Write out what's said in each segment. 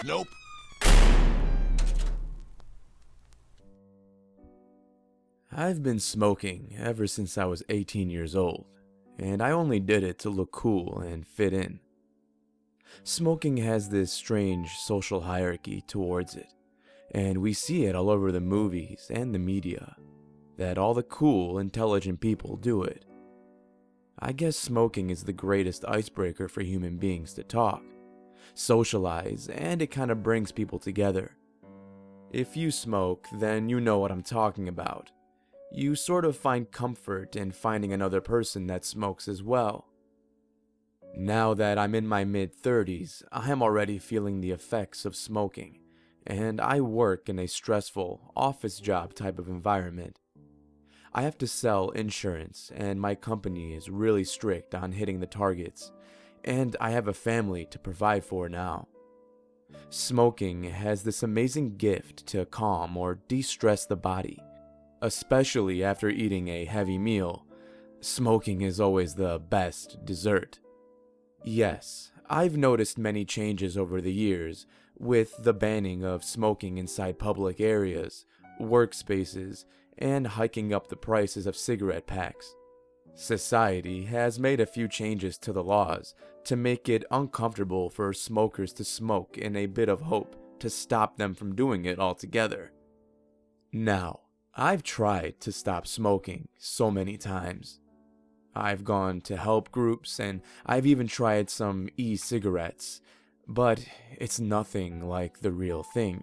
Nope. I've been smoking ever since I was 18 years old, and I only did it to look cool and fit in. Smoking has this strange social hierarchy towards it, and we see it all over the movies and the media, that all the cool, intelligent people do it. I guess smoking is the greatest icebreaker for human beings to talk, socialize, and it kind of brings people together. If you smoke, then you know what I'm talking about. You sort of find comfort in finding another person that smokes as well. Now that I'm in my mid-30s, I am already feeling the effects of smoking, and I work in a stressful, office job type of environment. I have to sell insurance, and my company is really strict on hitting the targets, and I have a family to provide for now. Smoking has this amazing gift to calm or de-stress the body, especially after eating a heavy meal. Smoking is always the best dessert. Yes, I've noticed many changes over the years with the banning of smoking inside public areas, workspaces, and hiking up the prices of cigarette packs. Society has made a few changes to the laws to make it uncomfortable for smokers to smoke in a bit of hope to stop them from doing it altogether. Now, I've tried to stop smoking so many times. I've gone to help groups and I've even tried some e-cigarettes, but it's nothing like the real thing.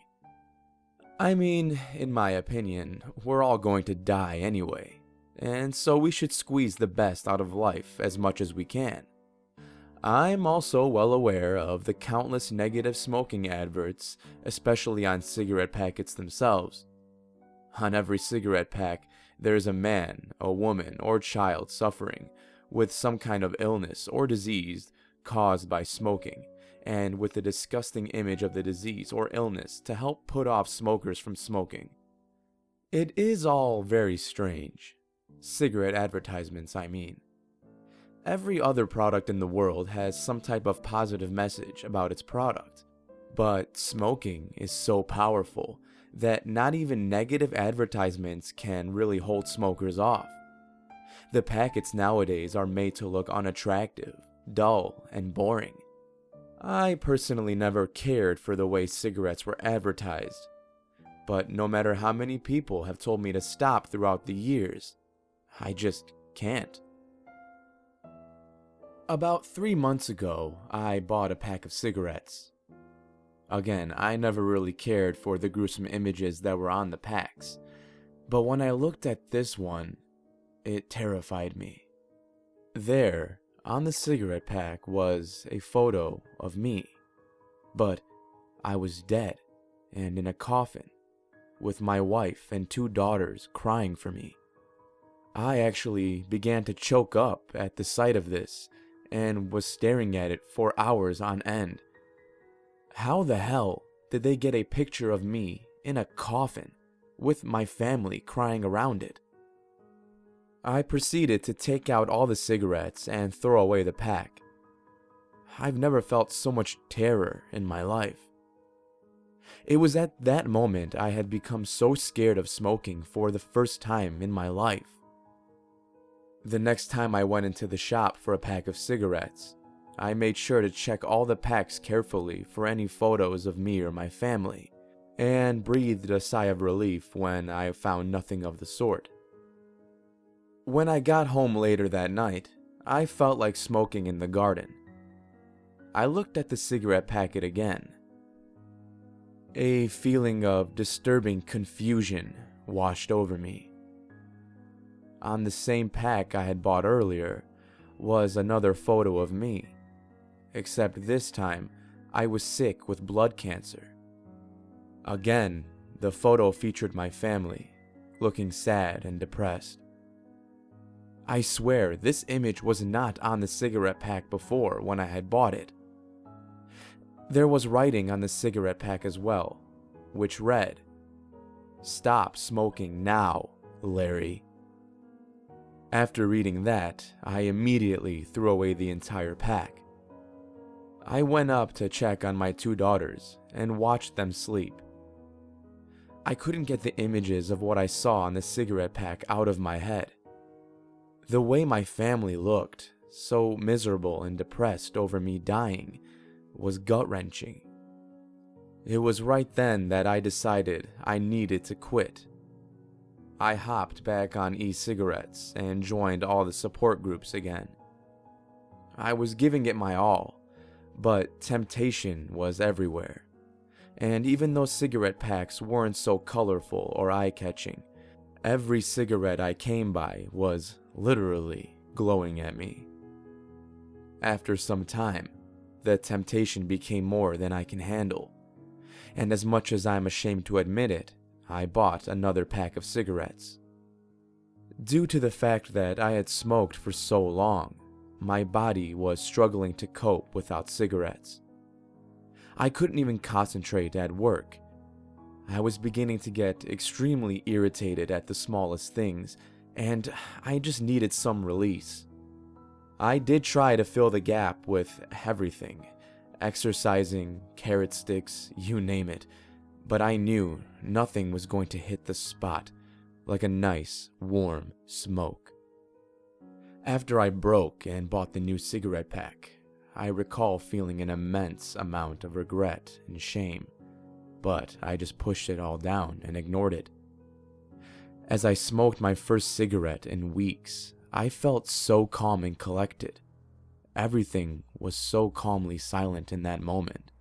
I mean, in my opinion, we're all going to die anyway, and so we should squeeze the best out of life as much as we can. I'm also well aware of the countless negative smoking adverts, especially on cigarette packets themselves. On every cigarette pack, there's a man, a woman, or child suffering with some kind of illness or disease caused by smoking, and with the disgusting image of the disease or illness to help put off smokers from smoking. It is all very strange. Cigarette advertisements, I mean. Every other product in the world has some type of positive message about its product, but smoking is so powerful that not even negative advertisements can really hold smokers off. The packets nowadays are made to look unattractive, dull, and boring. I personally never cared for the way cigarettes were advertised, but no matter how many people have told me to stop throughout the years, I just can't. About 3 months ago, I bought a pack of cigarettes. Again, I never really cared for the gruesome images that were on the packs, but when I looked at this one, it terrified me. There, on the cigarette pack, was a photo of me, but I was dead and in a coffin, with my wife and 2 daughters crying for me. I actually began to choke up at the sight of this and was staring at it for hours on end. How the hell did they get a picture of me in a coffin with my family crying around it? I proceeded to take out all the cigarettes and throw away the pack. I've never felt so much terror in my life. It was at that moment I had become so scared of smoking for the first time in my life. The next time I went into the shop for a pack of cigarettes, I made sure to check all the packs carefully for any photos of me or my family, and breathed a sigh of relief when I found nothing of the sort. When I got home later that night, I felt like smoking in the garden. I looked at the cigarette packet again. A feeling of disturbing confusion washed over me. On the same pack I had bought earlier was another photo of me, except this time I was sick with blood cancer. Again, the photo featured my family, looking sad and depressed. I swear this image was not on the cigarette pack before when I had bought it. There was writing on the cigarette pack as well, which read, "Stop smoking now, Larry." After reading that, I immediately threw away the entire pack. I went up to check on my 2 daughters, and watched them sleep. I couldn't get the images of what I saw on the cigarette pack out of my head. The way my family looked, so miserable and depressed over me dying, was gut-wrenching. It was right then that I decided I needed to quit. I hopped back on e-cigarettes and joined all the support groups again. I was giving it my all, but temptation was everywhere. And even though cigarette packs weren't so colorful or eye-catching, every cigarette I came by was literally glowing at me. After some time, the temptation became more than I can handle, and as much as I'm ashamed to admit it, I bought another pack of cigarettes. Due to the fact that I had smoked for so long, my body was struggling to cope without cigarettes. I couldn't even concentrate at work. I was beginning to get extremely irritated at the smallest things, and I just needed some release. I did try to fill the gap with everything, exercising, carrot sticks, you name it, but I knew nothing was going to hit the spot like a nice, warm smoke. After I broke and bought the new cigarette pack, I recall feeling an immense amount of regret and shame, but I just pushed it all down and ignored it. As I smoked my first cigarette in weeks, I felt so calm and collected. Everything was so calmly silent in that moment.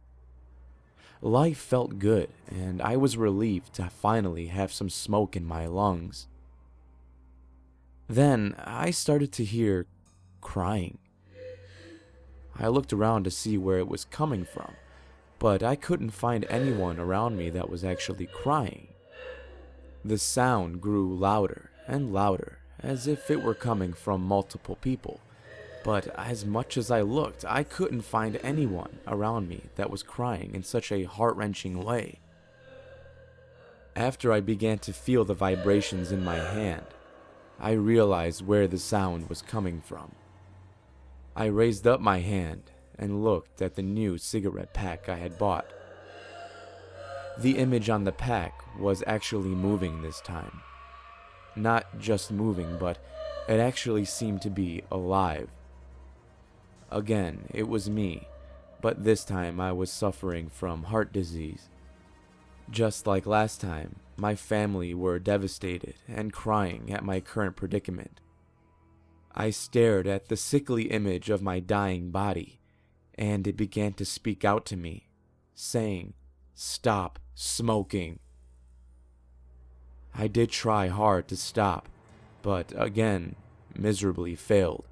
Life felt good, and I was relieved to finally have some smoke in my lungs. Then I started to hear crying. I looked around to see where it was coming from, but I couldn't find anyone around me that was actually crying. The sound grew louder and louder, as if it were coming from multiple people, but as much as I looked, I couldn't find anyone around me that was crying in such a heart-wrenching way. After I began to feel the vibrations in my hand, I realized where the sound was coming from. I raised up my hand and looked at the new cigarette pack I had bought. The image on the pack was actually moving this time. Not just moving, but it actually seemed to be alive. Again, it was me, but this time I was suffering from heart disease. Just like last time, my family were devastated and crying at my current predicament. I stared at the sickly image of my dying body, and it began to speak out to me, saying, "Stop smoking." I did try hard to stop, but again, miserably failed.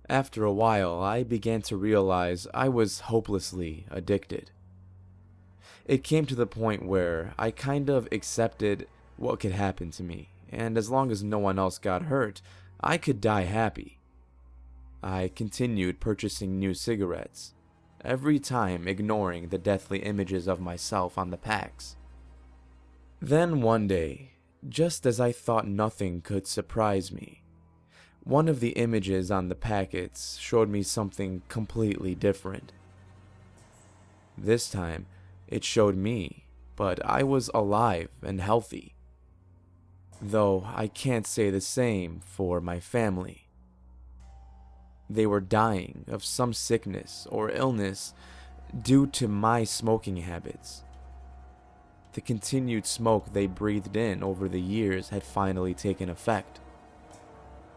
After a while, I began to realize I was hopelessly addicted. It came to the point where I kind of accepted what could happen to me, and as long as no one else got hurt, I could die happy. I continued purchasing new cigarettes, every time ignoring the deathly images of myself on the packs. Then one day, just as I thought nothing could surprise me, one of the images on the packets showed me something completely different. This time, it showed me, but I was alive and healthy. Though I can't say the same for my family. They were dying of some sickness or illness due to my smoking habits. The continued smoke they breathed in over the years had finally taken effect.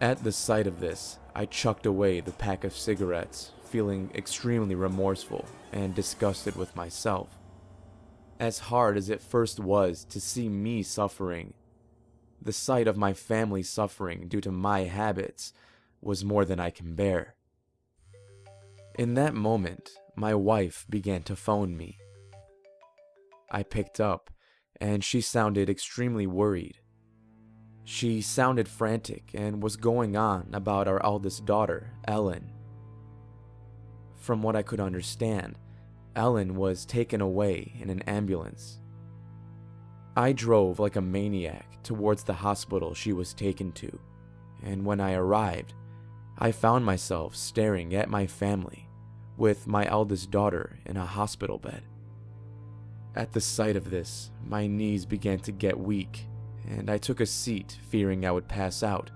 At the sight of this, I chucked away the pack of cigarettes, feeling extremely remorseful and disgusted with myself. As hard as it first was to see me suffering, the sight of my family suffering due to my habits was more than I can bear. In that moment, my wife began to phone me. I picked up, and she sounded extremely worried. She sounded frantic and was going on about our eldest daughter, Ellen. From what I could understand, Ellen was taken away in an ambulance. I drove like a maniac towards the hospital she was taken to, and when I arrived, I found myself staring at my family, with my eldest daughter in a hospital bed. At the sight of this, my knees began to get weak, and I took a seat, fearing I would pass out.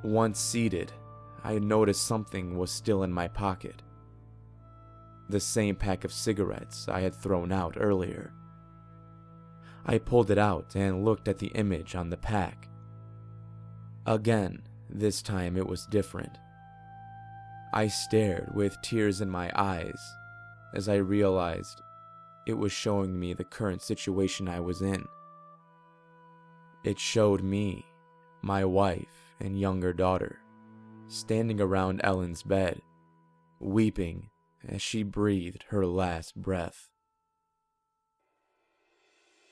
Once seated, I noticed something was still in my pocket. The same pack of cigarettes I had thrown out earlier. I pulled it out and looked at the image on the pack. Again, this time it was different. I stared with tears in my eyes as I realized it was showing me the current situation I was in. It showed me, my wife and younger daughter, standing around Ellen's bed, weeping as she breathed her last breath.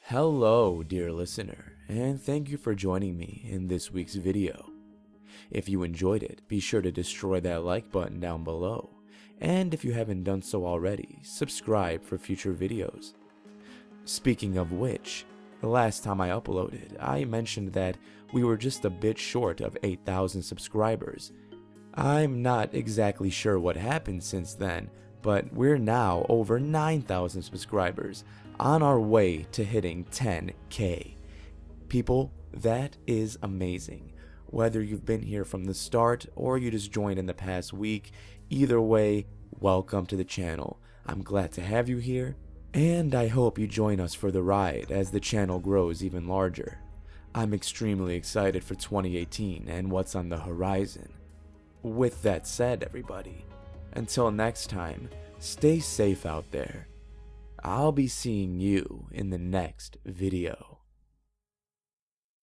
Hello, dear listener, and thank you for joining me in this week's video. If you enjoyed it, be sure to destroy that like button down below, and if you haven't done so already, subscribe for future videos. Speaking of which, the last time I uploaded, I mentioned that we were just a bit short of 8,000 subscribers. I'm not exactly sure what happened since then, but we're now over 9,000 subscribers, on our way to hitting 10K. People, that is amazing. Whether you've been here from the start or you just joined in the past week, either way, welcome to the channel. I'm glad to have you here, and I hope you join us for the ride as the channel grows even larger. I'm extremely excited for 2018 and what's on the horizon. With that said, everybody, until next time, stay safe out there. I'll be seeing you in the next video.